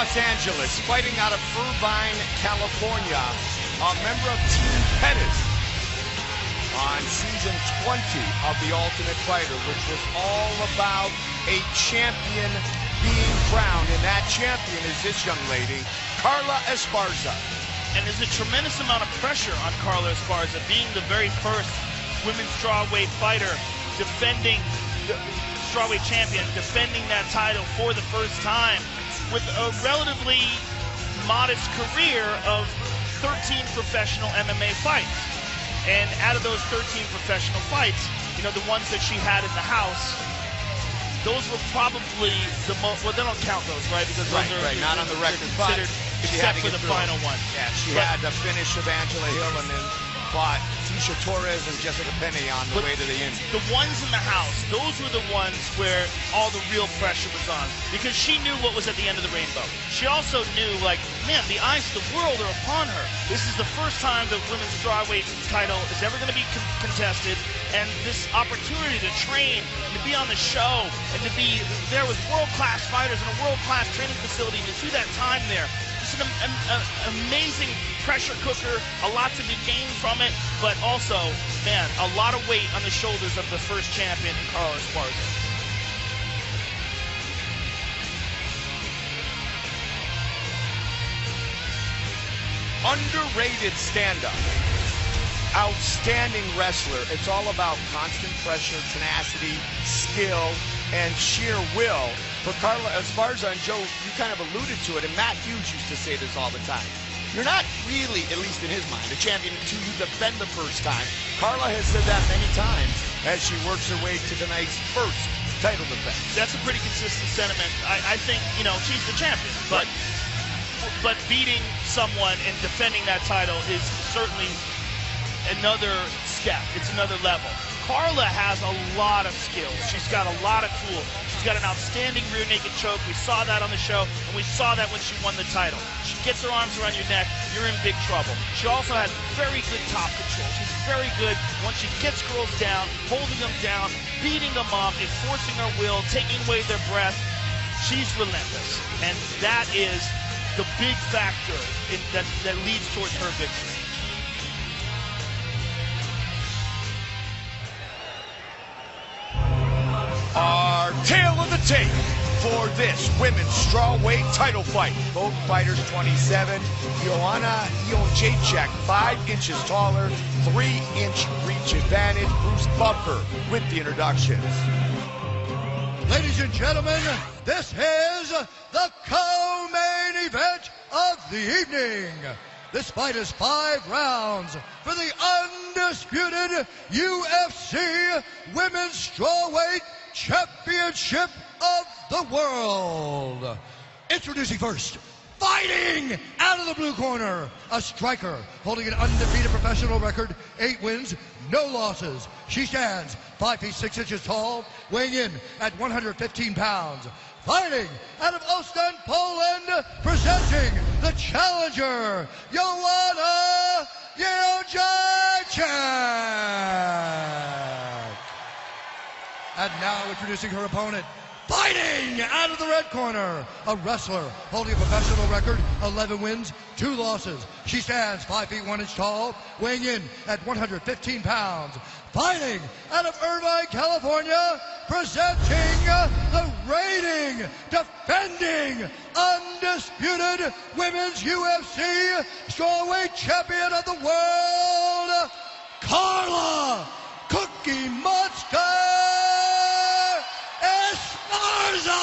Los Angeles, fighting out of Irvine, California, a member of Team Pettis on season 20 of The Ultimate Fighter, which was all about a champion being crowned, and that champion is this young lady, Carla Esparza. And there's a tremendous amount of pressure on Carla Esparza, being the very first women's strawweight fighter, defending the strawweight champion, defending that title for the first time, with a relatively modest career of 13 professional MMA fights. And out of those 13 professional fights, you know, the ones that she had in the house, those were probably the most, well, they don't count those, right? Because those are not on the record, considered, except for the final one. Yeah, she had the finish of Angela Hill and then fought Tisha Torres and Jessica Penney on the way to the end. The ones in the house, those were the ones where all the real pressure was on, because she knew what was at the end of the rainbow. She also knew, like, man, the eyes of the world are upon her. This is the first time the women's strawweight title is ever going to be contested, and this opportunity to train, to be on the show, and to be there with world-class fighters in a world-class training facility, to do that time there. It's an amazing pressure cooker, a lot to be gained from it, but also, man, a lot of weight on the shoulders of the first champion, Carla Esparza. Underrated stand-up, outstanding wrestler. It's all about constant pressure, tenacity, skill, and sheer will. For Carla Esparza, and Joe, you kind of alluded to it, and Matt Hughes used to say this all the time. You're not really, at least in his mind, a champion until you defend the first time. Carla has said that many times as she works her way to tonight's first title defense. That's a pretty consistent sentiment. I think, you know, she's the champion, but beating someone and defending that title is certainly another step. It's another level. Carla has a lot of skills. She's got a lot of tools. She's got an outstanding rear naked choke. We saw that on the show, and we saw that when she won the title. She gets her arms around your neck, you're in big trouble. She also has very good top control. She's very good once she gets girls down, holding them down, beating them up, enforcing her will, taking away their breath. She's relentless, and that is the big factor that leads towards her victory. Our tale of the tape for this women's strawweight title fight. Both fighters 27. Joanna Jedrzejczyk, 5 inches taller, 3-inch reach advantage. Bruce Buffer with the introductions. Ladies and gentlemen, this is the co-main event of the evening. This fight is 5 rounds for the undisputed UFC Women's Strawweight Championship of the World. Introducing first, fighting out of the blue corner, a striker holding an undefeated professional record, 8 wins, no losses. She stands 5 feet 6 inches tall, weighing in at 115 pounds. Fighting out of Ostend, Poland, presenting the challenger, Joanna Jedrzejczyk. And now introducing her opponent, fighting out of the red corner, a wrestler holding a professional record, 11 wins, 2 losses. She stands 5 feet 1 inch tall, weighing in at 115 pounds. Fighting out of Irvine, California, presenting the reigning, defending, undisputed women's UFC strawweight champion of the world, Carla Cookie Monster Esparza!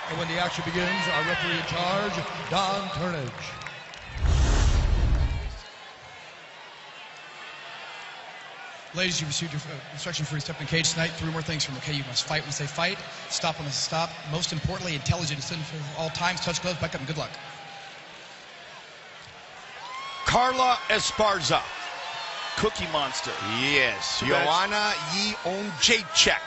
And when the action begins, our referee in charge, Don Turnage. Ladies, you received your instruction for step in the cage tonight. 3 more things from okay. You must fight when they say fight, stop when they stop. Most importantly, intelligent for all times. Touch gloves, back up, and good luck. Carla Esparza. Cookie Monster. Yes, Joanna Jedrzejczyk.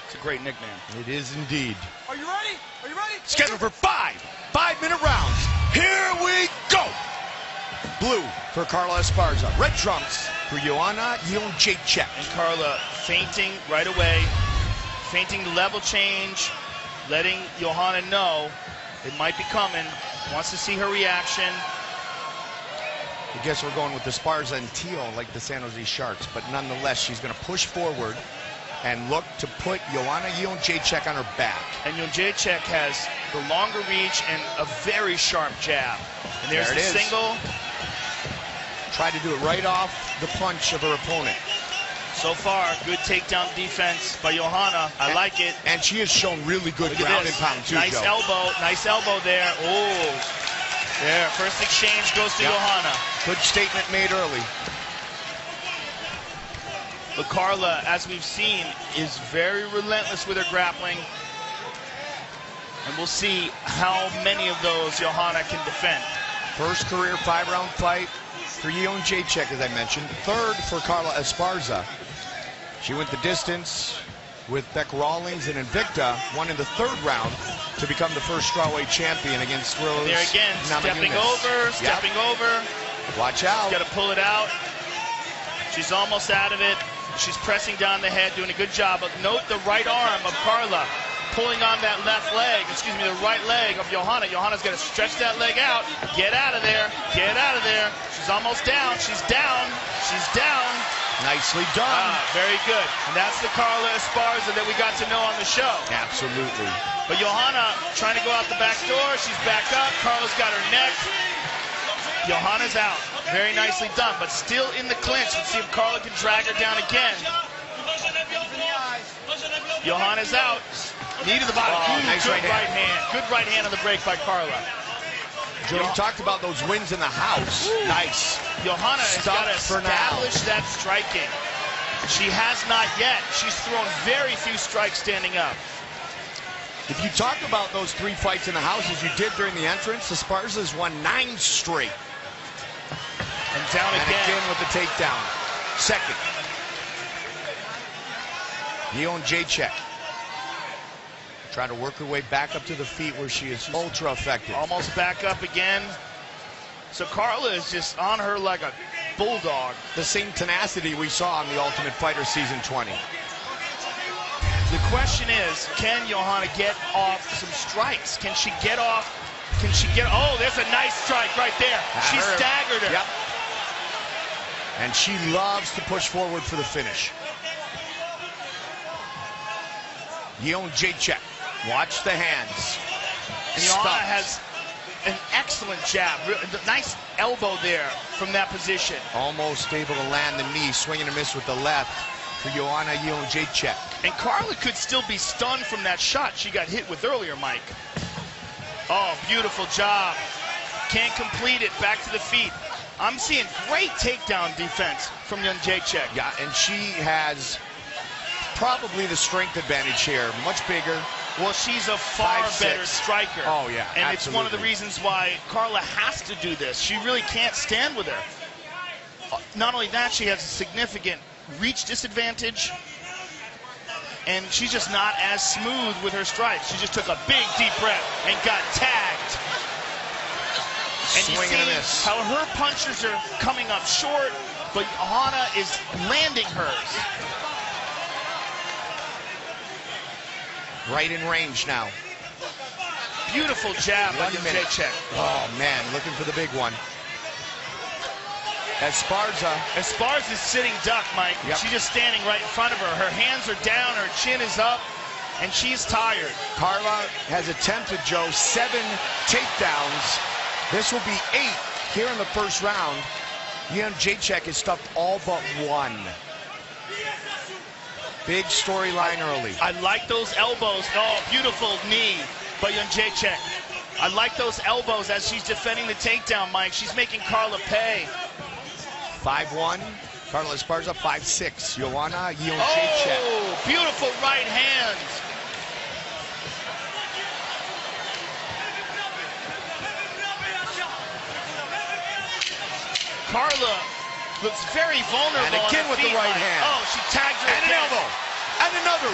It's a great nickname. It is indeed. Are you ready? Are you ready? Scheduled for 5 5-minute rounds. Here we go. Blue for Carla Esparza. Red trunks for Joanna Jedrzejczyk. And Carla feinting right away, feinting the level change, letting Joanna know it might be coming. Wants to see her reaction. I guess we're going with the Esparza and teal like the San Jose Sharks, but nonetheless, she's going to push forward and look to put Joanna Jedrzejczyk on her back. And Jedrzejczyk has the longer reach and a very sharp jab. And there's the single. Tried to do it right off the punch of her opponent. So far, good takedown defense by Joanna. I like it. And she has shown really good ground and pound too, Nice Joe. nice elbow there. Oh, there. First exchange goes to Joanna. Good statement made early. But Carla, as we've seen, is very relentless with her grappling. And we'll see how many of those Joanna can defend. First career 5-round fight for Jedrzejczyk, as I mentioned. Third for Carla Esparza. She went the distance with Beck Rawlings and Invicta, won in the 3rd round to become the first strawweight champion against Rose. There again, stepping over. Watch out. Got to pull it out. She's almost out of it. She's pressing down the head, doing a good job. But note the right arm of Carla pulling on that the right leg of Joanna. Joanna's got to stretch that leg out. Get out of there. Get out of there. She's almost down. She's down. She's down. Nicely done. Very good. And that's the Carla Esparza that we got to know on the show. Absolutely. But Joanna trying to go out the back door. She's back up. Carla's got her neck. Joanna's out. Very nicely done, but still in the clinch. Let's see if Carla can drag her down again. Joanna's out. Knee to the bottom. Nice Good right hand. Good right hand on the break by Carla. Joe, you talked about those wins in the house. Nice. Joanna has got to establish that striking. She has not yet. She's thrown very few strikes standing up. If you talk about those 3 fights in the house as you did during the entrance, Esparza's won 9 straight. And down and again with the takedown. Second. Jedrzejczyk. Trying to work her way back up to the feet where she is ultra effective. Almost back up again. So Carla is just on her like a bulldog. The same tenacity we saw on the Ultimate Fighter Season 20. The question is, can Joanna get off some strikes? Can she get off? Oh, there's a nice strike right there. She staggered her. Yep. And she loves to push forward for the finish. Jedrzejczyk. Watch the hands. And Joanna has an excellent jab. Nice elbow there from that position. Almost able to land the knee, swinging and miss with the left for Joanna Jedrzejczyk. And Carla could still be stunned from that shot she got hit with earlier, Mike. Oh, beautiful job. Can't complete it. Back to the feet. I'm seeing great takedown defense from Jedrzejczyk. Yeah, and she has probably the strength advantage here. Much bigger. Well, she's a far better striker. Oh, yeah, and absolutely. It's one of the reasons why Carla has to do this. She really can't stand with her. Not only that, she has a significant reach disadvantage, and she's just not as smooth with her strikes. She just took a big, deep breath and got tagged. And you see how her punches are coming up short, but Joanna is landing hers. Right in range now. Beautiful jab by Jedrzejczyk. Oh, man, looking for the big one. Esparza's sitting duck, Mike. Yep. She's just standing right in front of her. Her hands are down, her chin is up, and she's tired. Carla has attempted, Joe, 7 takedowns. This will be 8 here in the first round. Jedrzejczyk has stuffed all but 1. Big storyline early. I like those elbows. Oh, beautiful knee by Jedrzejczyk. I like those elbows as she's defending the takedown, Mike. She's making Carla pay. 5-1. Carla Esparza, 5-6. Joanna Jedrzejczyk. Oh, beautiful right hands. Carla looks very vulnerable. And again with the right hand. Oh, she tagged her and again. an elbow. And another.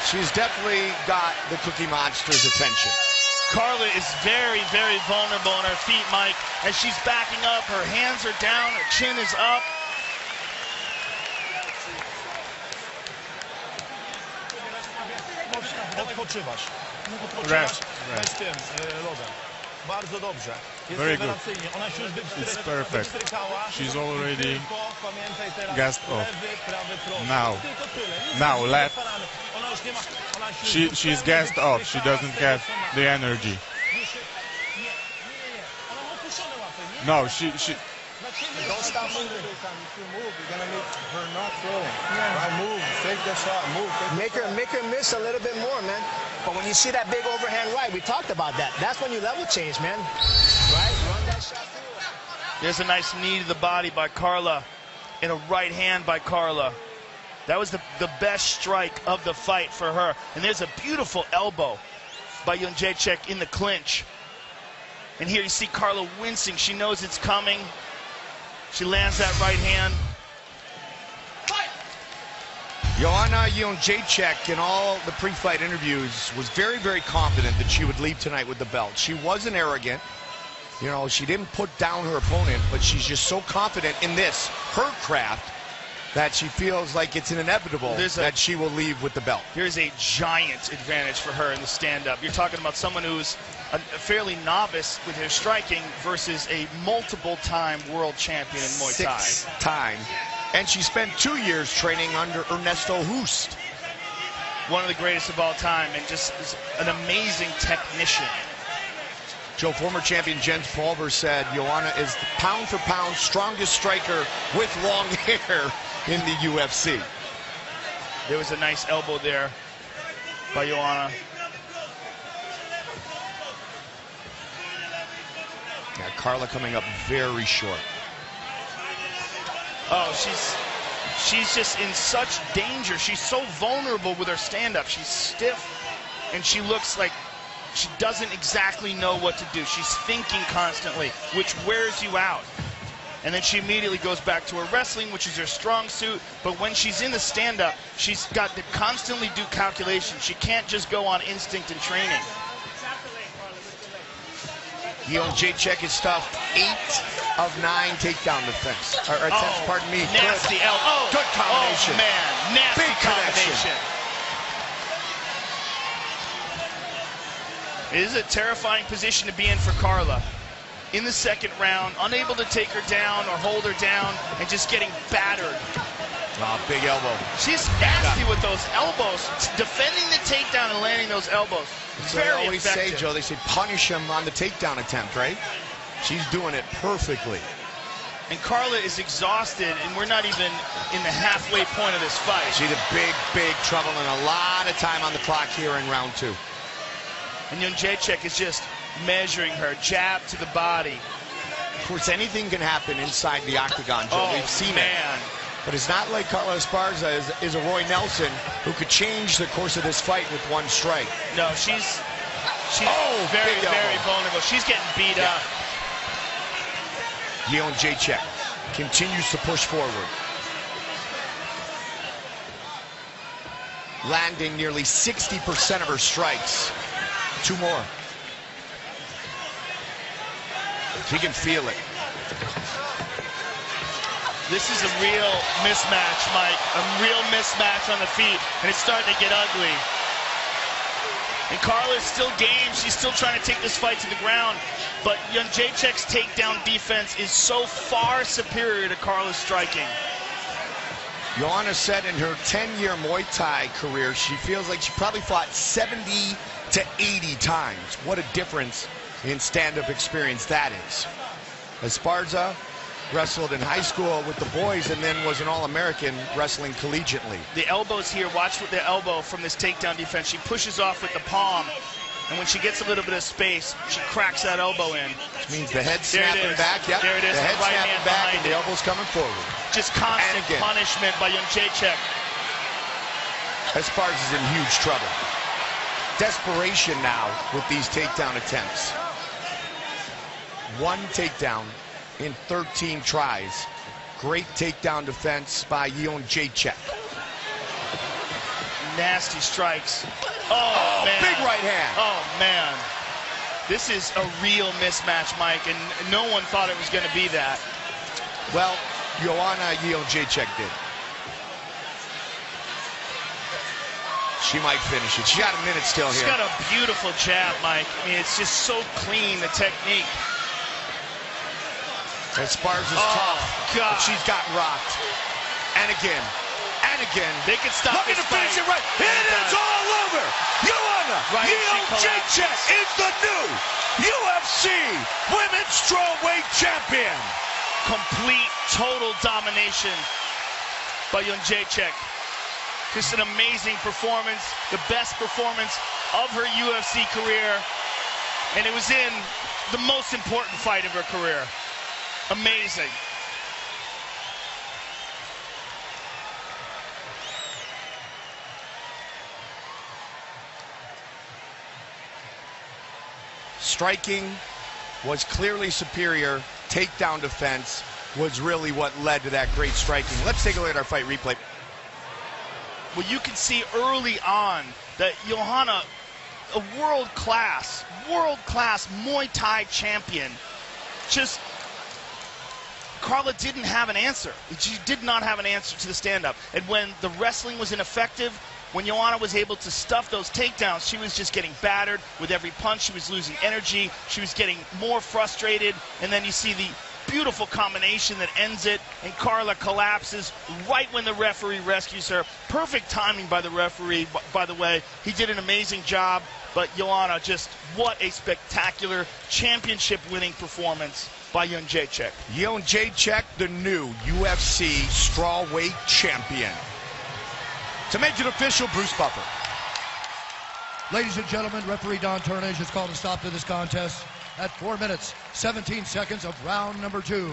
She's definitely got the Cookie Monster's attention. Carla is very, very vulnerable on her feet, Mike. As she's backing up, her hands are down, her chin is up. Odpoczywasz. Rest. Z tym lodem. Bardzo dobrze. Jest Very good. rewelacyjnie. Ona się już It's perfect. wystrykała. She's already Pamiętaj teraz. gassed off. Lewy, prawy, prost. Now. Tylko tyle. Now, left. Ona już nie ma. Ona się She's gassed off. She doesn't have the energy. Ona ma opuszczone łapy. Nie? No, Don't stop moving. If you move, you're gonna make her not throw. Right, move, fake the shot, move. Make her miss a little bit more, man. But when you see that big overhand right, we talked about that. That's when you level change, man. Right? Run that shot through. There's a nice knee to the body by Carla and a right hand by Carla. That was the best strike of the fight for her. And there's a beautiful elbow by Jedrzejczyk in the clinch. And here you see Carla wincing. She knows it's coming. She lands that right hand. Joanna Jedrzejczyk, in all the pre-fight interviews, was very, very confident that she would leave tonight with the belt. She wasn't arrogant. You know, she didn't put down her opponent, but she's just so confident in this, her craft, that she feels like it's inevitable that she will leave with the belt. There's a giant advantage for her in the stand-up. You're talking about someone who's a fairly novice with her striking versus a multiple-time world champion in Muay Thai. 6-time. And she spent 2 years training under Ernesto Hoost. One of the greatest of all time, and just is an amazing technician. Joe, former champion Jens Pulver said Joanna is the pound-for-pound strongest striker with long hair in the UFC. There was a nice elbow there by Joanna. Yeah, Carla coming up very short. Oh, she's just in such danger. She's so vulnerable with her stand-up. She's stiff, and she looks like she doesn't exactly know what to do. She's thinking constantly, which wears you out. And then she immediately goes back to her wrestling, which is her strong suit. But when she's in the stand-up, she's got to constantly do calculations. She can't just go on instinct and training. Jedrzejczyk is stuffed 8 of 9 takedown defense. Or attempts, pardon me. Nasty elbow. Good combination. Oh, man. Nasty Big combination. It is a terrifying position to be in for Carla. In the second round, unable to take her down or hold her down, and just getting battered. Oh, big elbow. She's nasty with those elbows, defending the takedown and landing those elbows. That's Very what I always effective. say, Joe. They say punish him on the takedown attempt, right? She's doing it perfectly. And Carla is exhausted, and we're not even in the halfway point of this fight. She's in big trouble and a lot of time on the clock here in round 2. And Jedrzejczyk is just measuring her, jab to the body. Of course, anything can happen inside the octagon, Joe. We've seen it. But it's not like Carla Esparza is a Roy Nelson who could change the course of this fight with one strike. No, she's very vulnerable. She's getting beat up. Jedrzejczyk continues to push forward. Landing nearly 60% of her strikes. 2 more. She can feel it. This is a real mismatch, Mike. A real mismatch on the feet, and it's starting to get ugly. And Carla's still game. She's still trying to take this fight to the ground. But Jedrzejczyk's takedown defense is so far superior to Carla's striking. Joanna said in her 10-year Muay Thai career, she feels like she probably fought 70 to 80 times. What a difference in stand-up experience that is. Esparza wrestled in high school with the boys and then was an All-American wrestling collegiately. The elbows here, watch with the elbow from this takedown defense. She pushes off with the palm, and when she gets a little bit of space, she cracks that elbow in. Which means the head snapping back. Yep. There it is. The head right snapping hand back and behind the it. elbows coming forward. Just constant punishment by Jedrzejczyk. Esparza's in huge trouble. Desperation now with these takedown attempts. 1 takedown in 13 tries. Great takedown defense by Jedrzejczyk. Nasty strikes. Oh, man. Big right hand. Oh, man. This is a real mismatch, Mike, and no one thought it was going to be that. Well, Joanna Jedrzejczyk did. She might finish it. She got a minute still She's here. got a beautiful jab, Mike. I mean, it's just so clean, the technique. Esparza's tough, God. but she's got rocked. And again. And again. They can stop Look at this the finish fight. it right. It is all over. Joanna Jedrzejczyk is the new UFC Women's Strawweight Champion. Complete, total domination by Jedrzejczyk. Just an amazing performance, the best performance of her UFC career, and it was in the most important fight of her career. Amazing. Striking was clearly superior. Takedown defense was really what led to that great striking. Let's take a look at our fight replay. Well, you can see early on that Joanna, a world-class Muay Thai champion, just Carla didn't have an answer. She did not have an answer to the stand-up. And when the wrestling was ineffective, when Joanna was able to stuff those takedowns, she was just getting battered with every punch. She was losing energy. She was getting more frustrated. And then you see the beautiful combination that ends it, and Carla collapses right when the referee rescues her. Perfect timing by the referee, by the way. He did an amazing job, but Joanna, just what a spectacular championship-winning performance by Jedrzejczyk. Jedrzejczyk, the new UFC Strawweight Champion. To make it official, Bruce Buffer. Ladies and gentlemen, referee Don Turnage has called a stop to this contest at 4 minutes, 17 seconds of round number 2.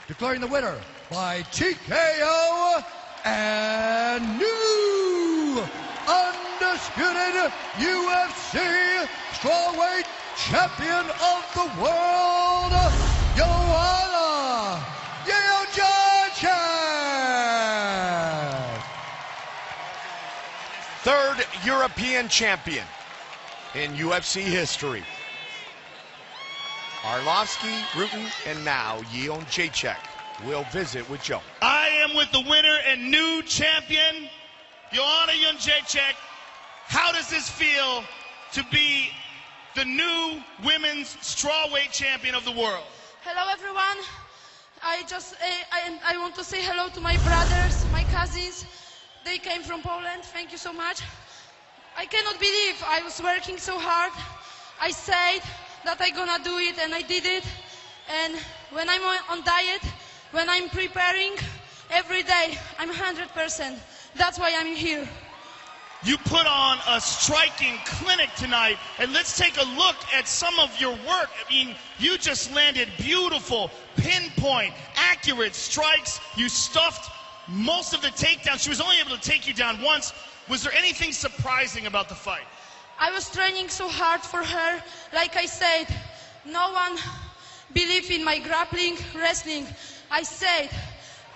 Declaring the winner by TKO and new undisputed UFC Strawweight Champion of the World, Joanna Jedrzejczyk. Third European champion in UFC history. Arlovsky, Rutten, and now Jedrzejczyk will visit with Joe. I am with the winner and new champion, Joanna Jedrzejczyk. How does this feel to be the new women's strawweight champion of the world? Hello, everyone. I want to say hello to my brothers, my cousins. They came from Poland. Thank you so much. I cannot believe I was working so hard. I said that I'm gonna do it, and I did it. And when I'm on diet, when I'm preparing every day, I'm 100%. That's why I'm here. You put on a striking clinic tonight, and let's take a look at some of your work. I mean, you just landed beautiful, pinpoint, accurate strikes. You stuffed most of the takedowns. She was only able to take you down once. Was there anything surprising about the fight? I was training so hard for her. Like I said, no one believed in my grappling, wrestling. I said,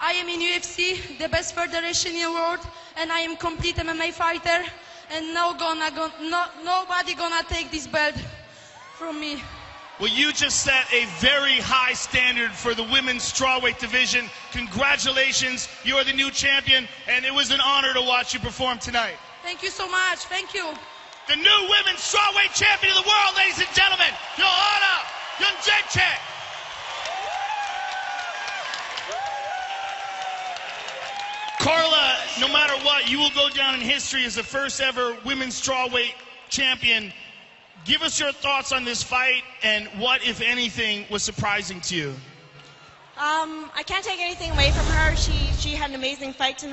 I am in UFC, the best federation in the world, and I am complete MMA fighter, and nobody gonna take this belt from me. Well, you just set a very high standard for the women's strawweight division. Congratulations, you are the new champion, and it was an honor to watch you perform tonight. Thank you so much, thank you. The new women's strawweight champion of the world, ladies and gentlemen, Joanna Jedrzejczyk. Carla, no matter what, you will go down in history as the first ever women's strawweight champion. Give us your thoughts on this fight and what, if anything, was surprising to you. I can't take anything away from her. She had an amazing fight tonight.